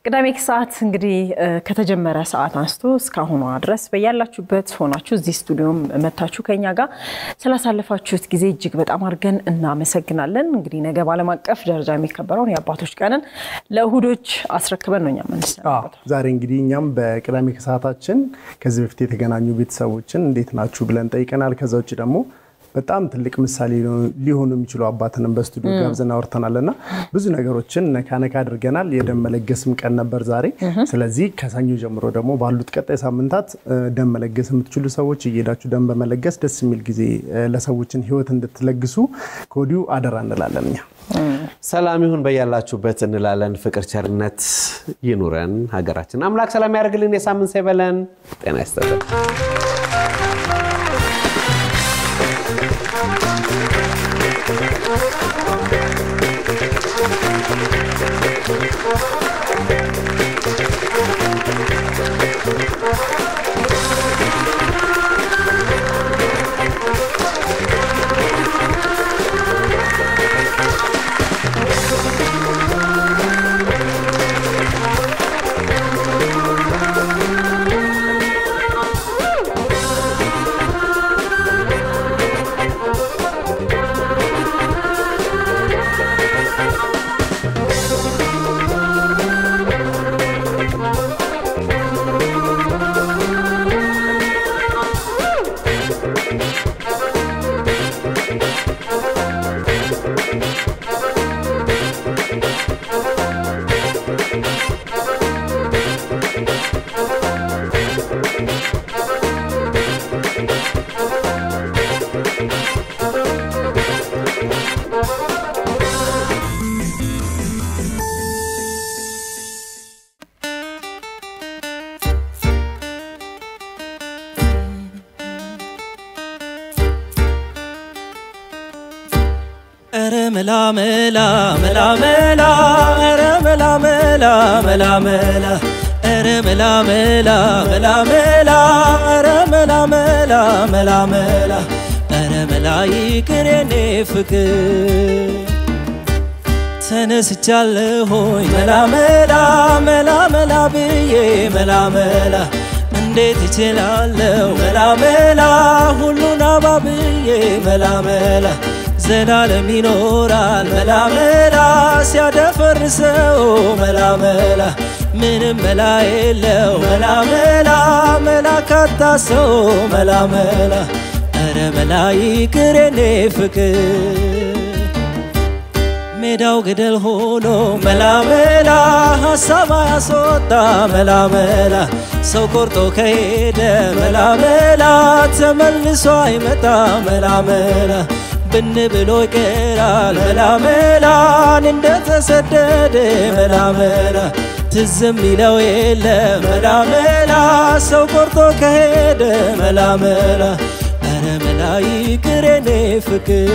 ቅዳሜ ከሰዓት እንግዲህ ከተጀመረ ሰዓት አንስቶ እስካሁን ድረስ በያላችሁበት ሆናችሁ እዚህ ስቱዲዮም መታችሁ ከኛ ጋር ስላሳለፋችሁት ጊዜ እጅግ በጣም አርገን እናመሰግናለን። እንግዲህ ነገ ባለም አቀፍ ደረጃ የሚከበረው የአባቶች ቀንን ለእሁዶች አስረክበን ነው ያመንሰናበት። ዛሬ እንግዲህ እኛም በቅዳሜ ከሰዓታችን ከዚህ በፊት የተገናኙ ቤተሰቦችን እንዴት ናችሁ ብለን ጠይቀናል። ከዛው ደግሞ በጣም ትልቅ ምሳሌ ሊሆኑ የሚችሉ አባተንም በስቱዲዮ ጋብዘና አውርተናልና ብዙ ነገሮችን ነካነካ አድርገናል። የደም መለገስም ቀን ነበር ዛሬ። ስለዚህ ከሰኞ ጀምሮ ደግሞ ባሉት ቀጣይ ሳምንታት ደም መለገስ የምትችሉ ሰዎች እየሄዳችሁ ደም በመለገስ ደስ የሚል ጊዜ ለሰዎችን ህይወት እንድትለግሱ ኮዲው አደራ እንላለን። እኛ ሰላም ይሁን በያላችሁበት እንላለን። ፍቅር ቸርነት ይኑረን። ሀገራችን አምላክ ሰላም ያርግልን። የሳምንት ሰይበለን ጤና ይስጥልን። ملا ملا ملا ملا ملا ملا ملا ملا ملا ملا ملا ملا ملا ملا ملا ملا ملا يكرني فكر ተነስቻለሁኝ መላ መላ መላ መላ ብዬ መላ መላ እንዴት ይችላልው መላ መላ ሁሉን አባብዬ መላ መላ ዘላለም ይኖራል መላ መላ ሲያደፈርሰው መላ መላ ምንም መላ የለው መላ መላ መላ ካታሰው መላ መላ ኧረ መላ ይቅረኔ ፍቅር ሜዳው ገደል ሆኖ መላ መላ ሐሳብ ያስወጣ መላ መላ ሰው ቆርጦ ከሄደ መላ መላ ተመልሶ አይመጣ መላ መላ ብን ብሎ ይቀራል መላ መላ እንደተሰደደ መላ መላ ትዝም ይለው የለ መላ መላ ሰው ቆርጦ ከሄደ መላ መላ ኧረ መላ ይቅረኔ ፍቅር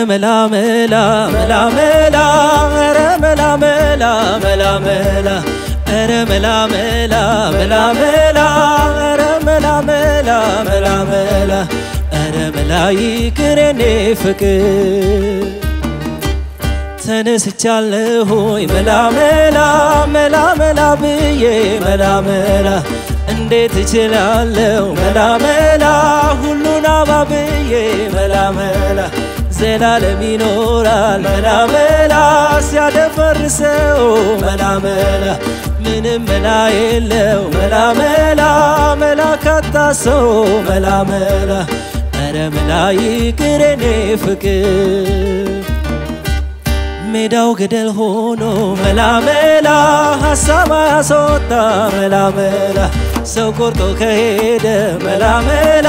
ملا ملا ملا ملا ملا ملا ملا ملا ملا ملا ملا ملا ملا ملا ملا ملا ملا يكرني فكر ተነስቻለሁኝ መላ መላ መላ መላ ብዬ መላ መላ እንዴት ይችላልው መላ መላ ሁሉን አባብዬ መላ መላ ዘላለም ይኖራል መላ መላ ሲያደፈርሰው መላ መላ ምንም መላ የለው መላ መላ መላ ካታሰው መላ መላ ኧረ መላ ይቅረኔ ፍቅር ሜዳው ገደል ሆኖ መላ መላ ሐሳብ ያስወጣ መላ መላ ሰው ቆርጦ ከሄደ መላ መላ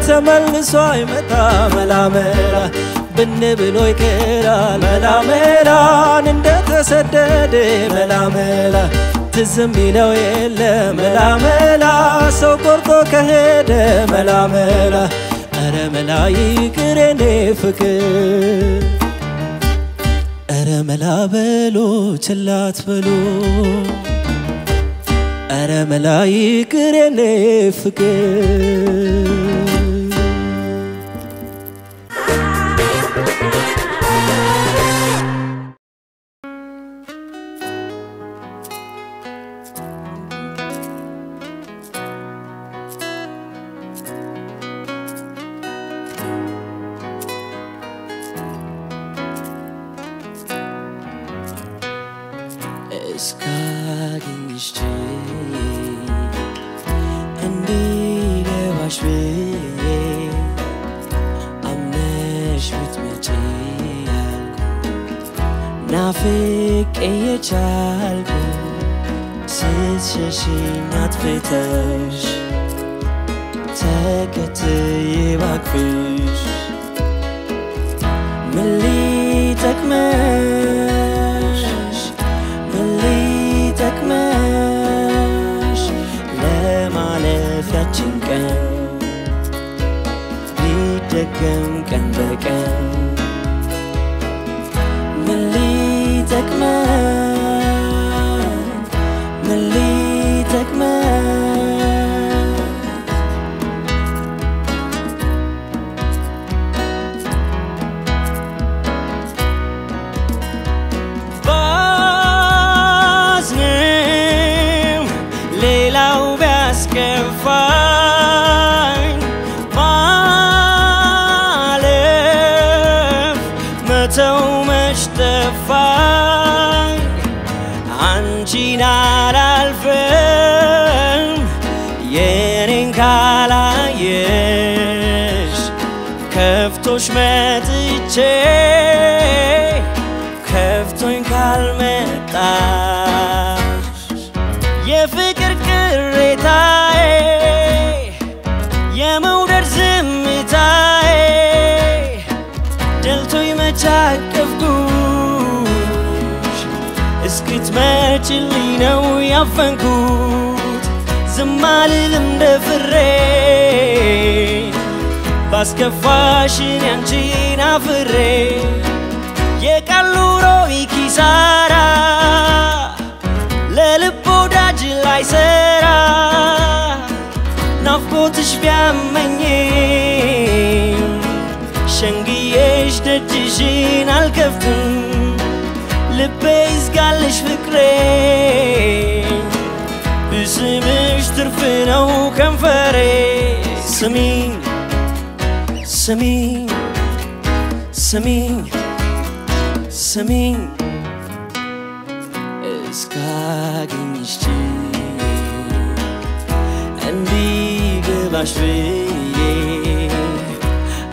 ተመልሶ አይመጣ መላ መላ ብን ብሎ ይቀራል መላ መላን እንደተሰደደ መላ መላ ትዝም ይለው የለ መላ መላ ሰው ቆርጦ ከሄደ መላ መላ ኧረ መላ ይቅር የኔ ፍቅር ኧረ መላ በሉ ችላ አትበሉ ኧረ መላ ይቅር የኔ ፍቅር እስካገኝሽ እንዲገባሽ ብዬ አምነሽ ብትመጪ ያልኩ ናፍቄ የቻልኩ ስትሸሽኝ አጥፍተሽ ተከትዬ ባቅፍሽ ምን ሊጠቅመሽ ሊጠቅመሽ ለማለፍ ያችን ቀን ሊደገም ቀን በቀን ምን ሊጠቅመን ከፋኝ ማለፍ መተው መች ጠፋኝ አንቺን አላልፍም የኔን ካላየሽ ከፍቶሽ መጥቼ ከፍቶኝ ካልመጣሽ የፍቅር ቅሬታዬ የመውደድ ዝምታዬ ደልቶኝ መቻቀፍኩሽ እስክትመጪልኝ ነው ያፈንኩት ዝም አልልም ደፍሬ ባስከፋሽን ያንቺን አፍሬ የቃል ኑሮዬ ኪሳራ ለልብ ወዳጅ ላይሰራ ናፍቆትሽ ቢያመኝም ሸንግዬሽ ደጅሽን አልከፍትም ልቤ ይዝጋልሽ ፍቅሬ ብስምሽ ትርፍ ነው ከንፈሬ ስሚኝ ስሚኝ ስሚኝ ስሚኝ እስካገኝሽ እንዲገባሽ ብዬ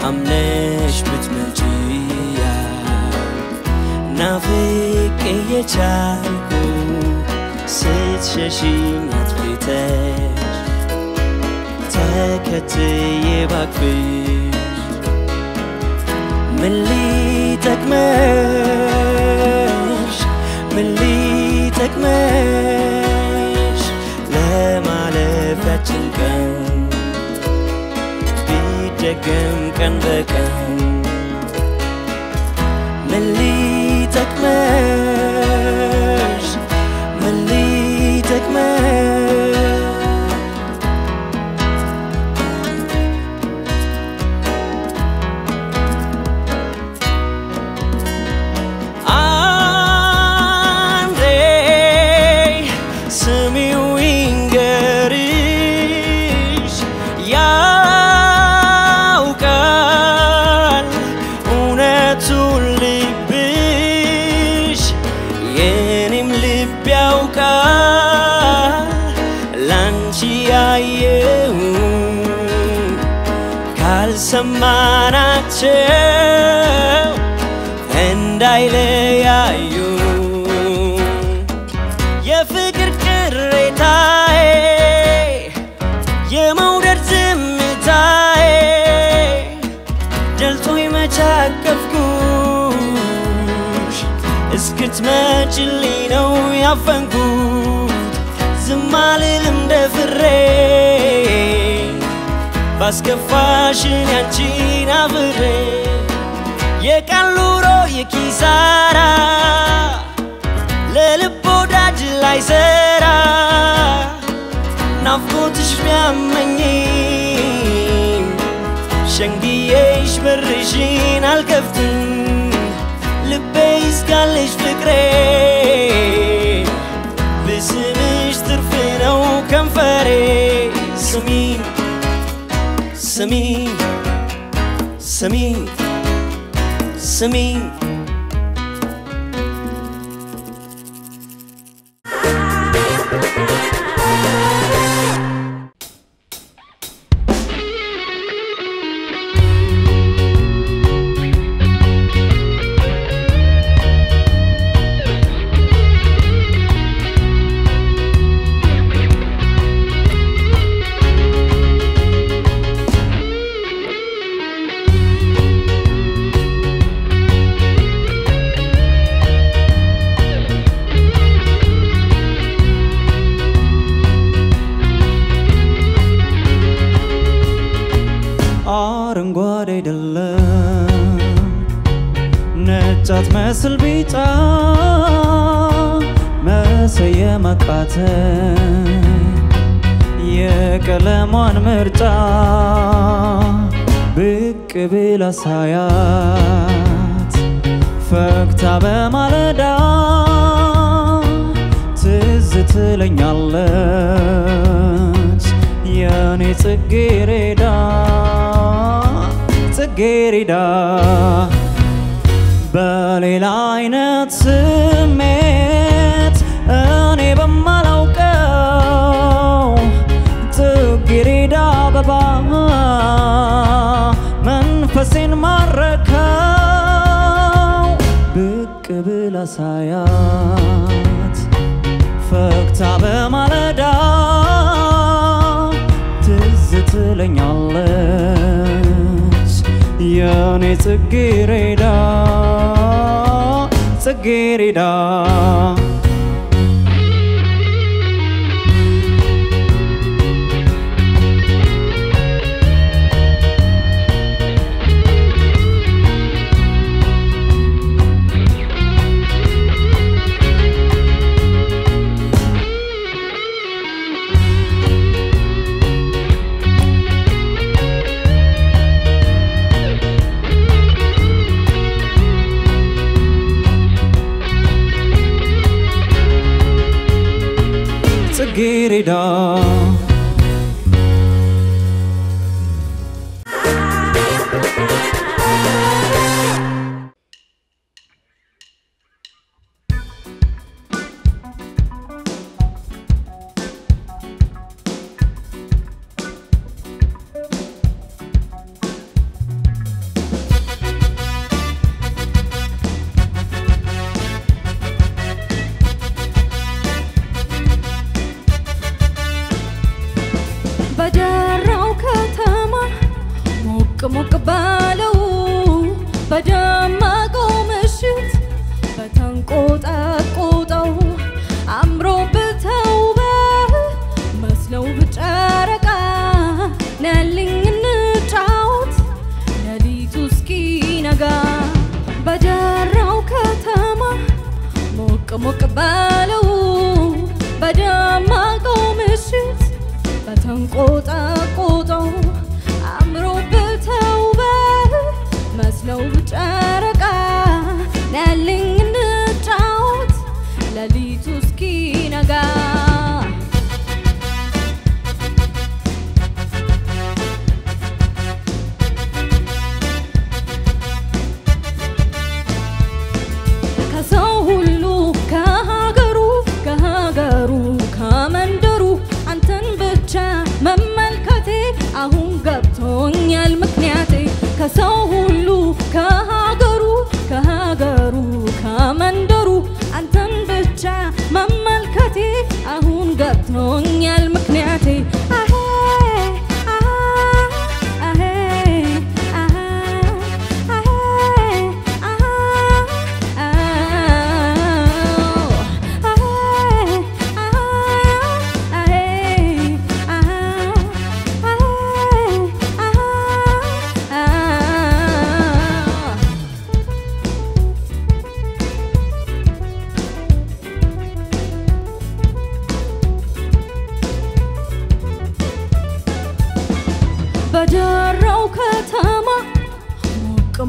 አምነሽ ብትመጪ ናፍቄ የቻልኩ ስትሸሽኝ አጥፍተሽ ተከትዬ ባቅፍሽ ምን ሊጠቅመሽ ምን ሊጠቅመሽ ለማለፍ ያችን ቀን ቢደገም ቀን በቀን ምን ሊጠቅመሽ ምን ሊጠቅመሽ ካልሰማናቸው እንዳይለያዩ የፍቅር ቅሬታዬ የመውደድ ዝምታዬ ደልቶኝ መቻቀፍኩ እስክትመጪልኝ ነው ያፈንኩት ዝም አልልም ደፍሬ ባስከፋሽን ያንቺን አፍሬ የቀን ኑሮ የኪሳራ ለልብ ወዳጅ ላይሰራ ናፍቆትሽ ቢያመኝም ሸንግዬሽ በርሽን አልከፍትም ልቤ ይስጋልሽ ፍቅሬ ብስምሽ ትርፍ ነው ከንፈሬ ስሚኝ ስሚኝ ስሚኝ ስሚኝ አረንጓዴ አይደለም ነጫት መስል ቢጫ መሰየም አቃተኝ የቀለሟን ምርጫ ብቅ ብላ ሳያት ፈክታ በማለዳ ትዝ ትለኛለች የኔ ጽጌሬዳ ጽጌሬዳ በሌላ አይነት ስሜት እኔ በማላውቀው ጽጌሬዳ አበባ መንፈሴን ማረከው ብቅ ብላ ሳያት ፈክታ በማለዳ ትዝ ትለኛለች የኔ ጽጌሬዳ ጽጌሬዳ ጽጌሬዳ በደራው ከተማ ሞቅ ሞቅ ባለው በደመቀው ምሽት በተንቆጠቆጠው አምሮብህ ተውበህ መስለው በጨረቃ ነልኝ እንጫወት ሌሊቱ እስኪነጋ በደራው ከተማ ሞቅ ሞቅ ባለው በደመቀው ምሽት በተንቆጠቆጠው አምሮብህ ተውበህ መስለው በጨረቃ ነልኝ እንጫወት ሌሊቱ እስኪነጋ ከሰው ሁሉ ከሀገሩ ከመንደሩ አንተን ብቻ መመልከቴ አሁን ገብቶኛል ምክንያቴ ከሰው ሁሉ ከሀገሩ ከመንደሩ አንተን ብቻ መመልከቴ አሁን ገብቶኛል ምክንያቴ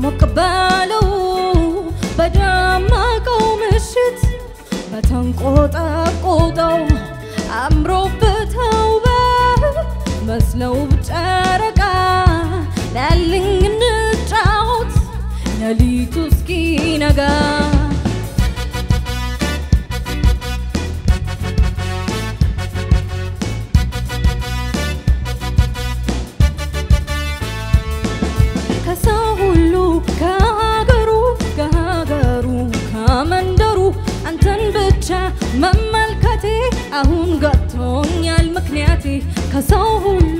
በሞቀበለው በደመቀው ምሽት በተንቆጠቆጠው አምሮበተው መስለው ጨረቃ ላልኝ እንጫወት ሌሊቱ እስኪነጋ ከሰው ሁሉ ከሀገሩ ከመንደሩ አንተን ብቻ መመልከቴ አሁን ገብቶኛል ምክንያቴ ከሰው ሁሉ